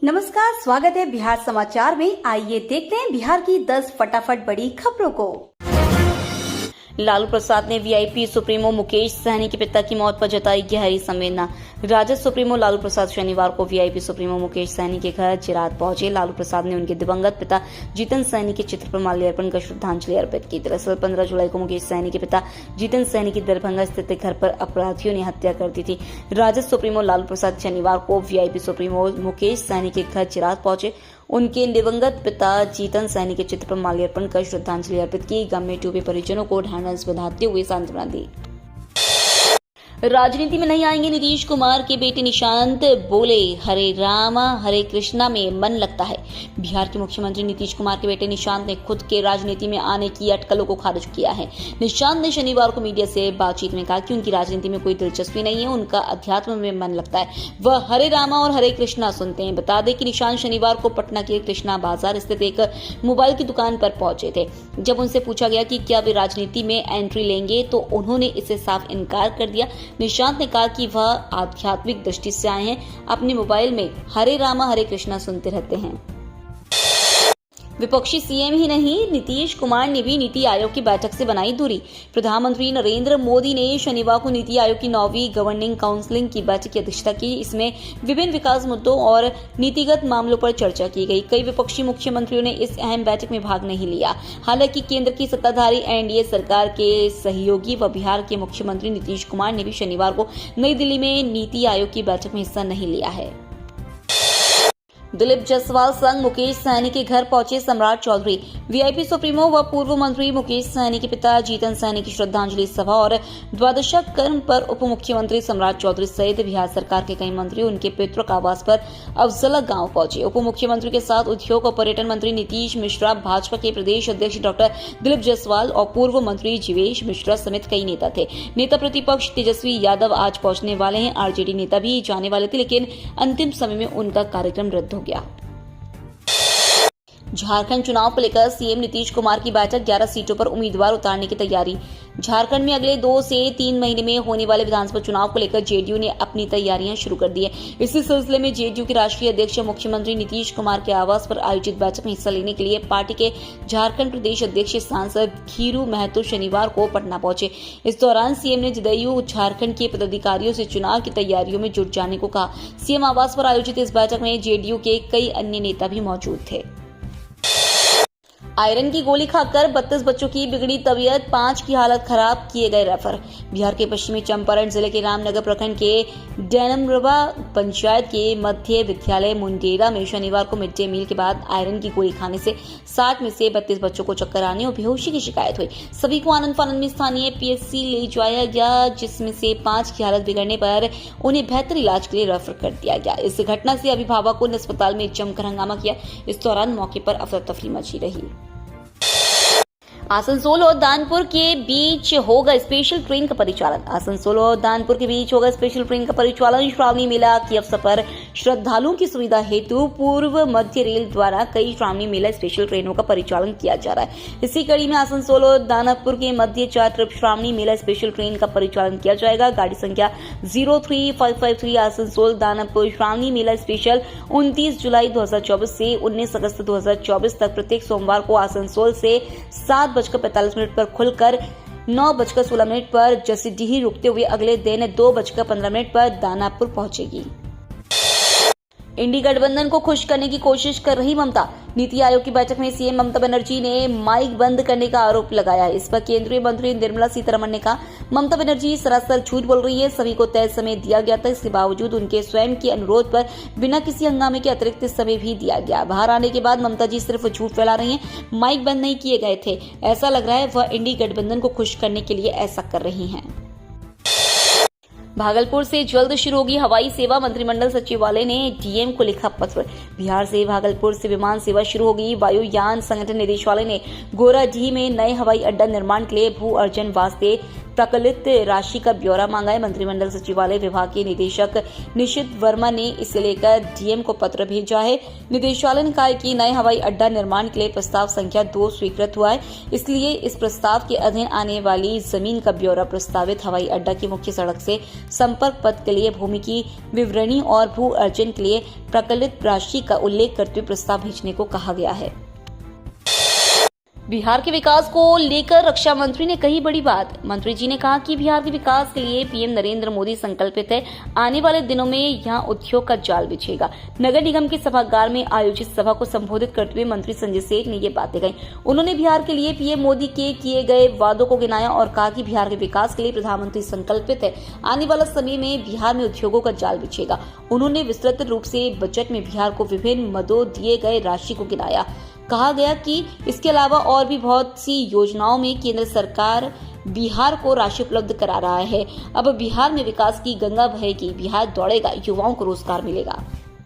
नमस्कार, स्वागत है बिहार समाचार में। आइए देखते हैं बिहार की 10 फटाफट बड़ी खबरों को। लालू प्रसाद ने वीआईपी सुप्रीमो मुकेश सहनी के पिता की मौत पर जताई गहरी संवेदना। राजद सुप्रीमो लालू प्रसाद शनिवार को वीआईपी सुप्रीमो मुकेश सहनी के घर चिराग पहुंचे। लालू प्रसाद ने उनके दिवंगत पिता जीतन सहनी के चित्र पर माल्यार्पण कर श्रद्धांजलि अर्पित की। दरअसल 15 जुलाई को मुकेश सहनी के पिता जीतन सहनी की दरभंगा स्थित घर पर अपराधियों ने हत्या कर दी थी। राजद सुप्रीमो लालू प्रसाद शनिवार को वीआईपी सुप्रीमो मुकेश सहनी के घर चिराग पहुंचे। उनके दिवंगत पिता जीतन सहनी के चित्र पर माल्यार्पण कर श्रद्धांजलि अर्पित की। गम में डूबे परिजनों को ढांढस बंधाते हुए सांत्वना दी। राजनीति में नहीं आएंगे नीतीश कुमार के बेटे निशांत बोले, हरे रामा हरे कृष्णा में मन लगता है। बिहार के मुख्यमंत्री नीतीश कुमार के बेटे निशांत ने खुद के राजनीति में आने की अटकलों को खारिज किया है। निशांत ने शनिवार को मीडिया से बातचीत में कहा कि उनकी राजनीति में कोई दिलचस्पी नहीं है, उनका अध्यात्म में मन लगता है। वह हरे रामा और हरे कृष्णा सुनते हैं। बता दें कि निशांत शनिवार को पटना के कृष्णा बाजार स्थित एक मोबाइल की दुकान पर पहुंचे थे। जब उनसे पूछा गया कि क्या वे राजनीति में एंट्री लेंगे तो उन्होंने इससे साफ इनकार कर दिया। निशांत ने कहा कि वह आध्यात्मिक दृष्टि से आए हैं, अपने मोबाइल में हरे रामा हरे कृष्णा सुनते रहते हैं। विपक्षी सीएम ही नहीं, नीतीश कुमार ने भी नीति आयोग की बैठक से बनाई दूरी। प्रधानमंत्री नरेंद्र मोदी ने शनिवार को नीति आयोग की 9वीं गवर्निंग काउंसिल की बैठक की अध्यक्षता की। इसमें विभिन्न विकास मुद्दों और नीतिगत मामलों पर चर्चा की गई। कई विपक्षी मुख्यमंत्रियों ने इस अहम बैठक में भाग नहीं लिया। हालांकि केंद्र की सत्ताधारी एनडीए सरकार के सहयोगी व बिहार के मुख्यमंत्री नीतीश कुमार ने भी शनिवार को नई दिल्ली में नीति आयोग की बैठक में हिस्सा नहीं लिया है। दिलीप जायसवाल संग मुकेश सहनी के घर पहुंचे सम्राट चौधरी। वीआईपी सुप्रीमो व पूर्व मंत्री मुकेश सहनी के पिता जीतन सहनी की श्रद्धांजलि सभा और द्वादशक कर्म पर उप मुख्यमंत्री सम्राट चौधरी सहित बिहार सरकार के कई मंत्री उनके पैतृक आवास पर अफजला गांव पहुंचे। उप मुख्यमंत्री के साथ उद्योग और पर्यटन मंत्री नीतीश मिश्रा, भाजपा के प्रदेश अध्यक्ष डॉक्टर दिलीप जायसवाल और पूर्व मंत्री जीवेश मिश्रा समेत कई नेता थे। नेता प्रतिपक्ष तेजस्वी यादव आज पहुंचने वाले हैं। आरजेडी नेता भी जाने वाले थे, लेकिन अंतिम समय में उनका कार्यक्रम रद्द हो गया। झारखंड चुनाव को लेकर सीएम नीतीश कुमार की बैठक, 11 सीटों पर उम्मीदवार उतारने की तैयारी। झारखंड में अगले 2 से 3 महीने में होने वाले विधानसभा चुनाव को लेकर जेडीयू ने अपनी तैयारियां शुरू कर दी है। इसी सिलसिले में जेडीयू के राष्ट्रीय अध्यक्ष मुख्यमंत्री नीतीश कुमार के आवास पर आयोजित बैठक में हिस्सा लेने के लिए पार्टी के झारखंड प्रदेश अध्यक्ष सांसद खीरू महतो शनिवार को पटना पहुंचे। इस दौरान सीएम ने जदयू झारखंड के पदाधिकारियों से चुनाव की तैयारियों में जुट जाने को कहा। सीएम आवास पर आयोजित इस बैठक में जेडीयू के कई अन्य नेता भी मौजूद थे। आयरन की गोली खाकर 32 बच्चों की बिगड़ी तबीयत, 5 की हालत खराब, किए गए रेफर। बिहार के पश्चिमी चंपारण जिले के रामनगर प्रखंड के डैनमरवा पंचायत के मध्य विद्यालय मुंडेरा में शनिवार को मिड डे मील के बाद आयरन की गोली खाने से 60 में से 32 बच्चों को चक्कर आने और बेहोशी की शिकायत हुई। सभी को आनंद फानंद में स्थानीय पीएचसी ले जाया गया, जिसमें से 5 की हालत बिगड़ने पर उन्हें बेहतर इलाज के लिए रेफर कर दिया गया। इस घटना से अभिभावकों ने अस्पताल में जमकर हंगामा किया। इस दौरान मौके पर अफरा तफरी मची रही। आसनसोल और दानपुर के बीच होगा स्पेशल ट्रेन का परिचालन। आसनसोल और दानपुर के बीच होगा स्पेशल ट्रेन का परिचालन। श्रावणी मेला के अवसर पर श्रद्धालुओं की सुविधा हेतु पूर्व मध्य रेल द्वारा कई श्रावणी मेला स्पेशल ट्रेनों का परिचालन किया जा रहा है। इसी कड़ी में आसनसोल और दानापुर के मध्य 4 ट्रिप श्रावणी मेला स्पेशल ट्रेन का परिचालन किया जाएगा। गाड़ी संख्या 03553 आसनसोल दानापुर श्रावणी मेला स्पेशल 29 जुलाई 2024 से 19 अगस्त 2024 तक प्रत्येक सोमवार को आसनसोल से 7:45 पर खुलकर 9:16 पर जसीडीह रुकते हुए अगले दिन 2:15 पर दानापुर पहुंचेगी। इंडी गठबंधन को खुश करने की कोशिश कर रही ममता। नीति आयोग की बैठक में सीएम ममता बनर्जी ने माइक बंद करने का आरोप लगाया। इस पर केंद्रीय मंत्री निर्मला सीतारमण ने कहा, ममता बनर्जी सरासर झूठ बोल रही है। सभी को तय समय दिया गया था, इसके बावजूद उनके स्वयं के अनुरोध पर बिना किसी हंगामे के अतिरिक्त समय भी दिया गया। बाहर आने के बाद ममता जी सिर्फ झूठ फैला रही हैं। माइक बंद नहीं किए गए थे। ऐसा लग रहा है वह इंडी गठबंधन को खुश करने के लिए ऐसा कर रही हैं। भागलपुर से जल्द शुरू होगी हवाई सेवा। मंत्रिमंडल सचिवालय ने डीएम को लिखा पत्र। बिहार से भागलपुर से विमान सेवा शुरू होगी। वायुयान संगठन निदेशालय ने गोराडीह में नए हवाई अड्डा निर्माण के लिए भू अर्जन वास्ते प्रकलित राशि का ब्यौरा मांगा है। मंत्रिमंडल सचिवालय विभाग के निदेशक निशित वर्मा ने इसे लेकर डीएम को पत्र भेजा है। निदेशालय ने कहा कि नए हवाई अड्डा निर्माण के लिए प्रस्ताव संख्या 2 स्वीकृत हुआ है, इसलिए इस प्रस्ताव के अधीन आने वाली जमीन का ब्यौरा प्रस्तावित हवाई अड्डा की मुख्य सड़क से संपर्क पथ के लिए भूमि की विवरणी और भू अर्जन के लिए प्रकलित राशि का उल्लेख करते हुए प्रस्ताव भेजने को कहा गया है। बिहार के विकास को लेकर रक्षा मंत्री ने कही बड़ी बात। मंत्री जी ने कहा कि बिहार के विकास के लिए पीएम नरेंद्र मोदी संकल्पित है। आने वाले दिनों में यहां उद्योग का जाल बिछेगा। नगर निगम के सभागार में आयोजित सभा को संबोधित करते हुए मंत्री संजय सेठ ने ये बातें कही। उन्होंने बिहार के लिए पीएम मोदी के किए गए वादों को गिनाया और कहा कि बिहार के विकास के लिए प्रधानमंत्री संकल्पित है। आने वाला समय में बिहार में उद्योगों का जाल बिछेगा। उन्होंने विस्तृत रूप से बजट में बिहार को विभिन्न मदों दिए गए राशि को गिनाया। कहा गया कि इसके अलावा और भी बहुत सी योजनाओं में केंद्र सरकार बिहार को राशि उपलब्ध करा रहा है। अब बिहार में विकास की गंगा बहेगी, बिहार दौड़ेगा, युवाओं को रोजगार मिलेगा।